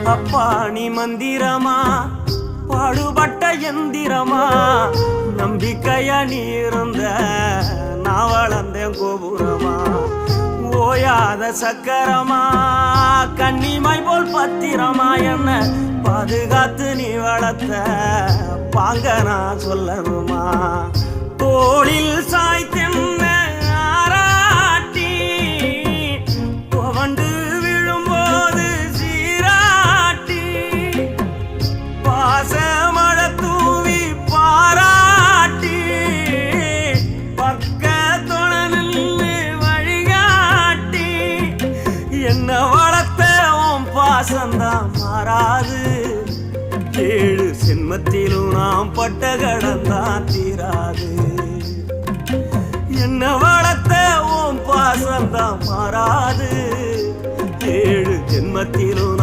அப்பா நீ மந்திரமா பாடுபட்ட எந்திரமா நம்பிக்கையா நீ இருந்த நான் வளர்ந்தேன் கோபுரமா ஓயாத சக்கரமா கன்னிமாய் போல் பத்திரமா என்ன பாதுகாத்து நீ வளர்த்த பாங்க நான் சொல்லணுமா தோளில் சாய்த்தென்ன ஆராட்டி புவண்டு விழும்போது சீராட்டி பாசமழ தூவி பாராட்டி பக்கத்தொண நின்று வழிகாட்டி என்ன வளர்த்த உன் பாசந்தான் மாறாது ஏழு சென்மத்திலும் நாம் பட்ட கடந்தான் தீராது என்ன வளர்த்த உன் பாசந்தான் மாறாது ஏழு ஜென்மத்திலும்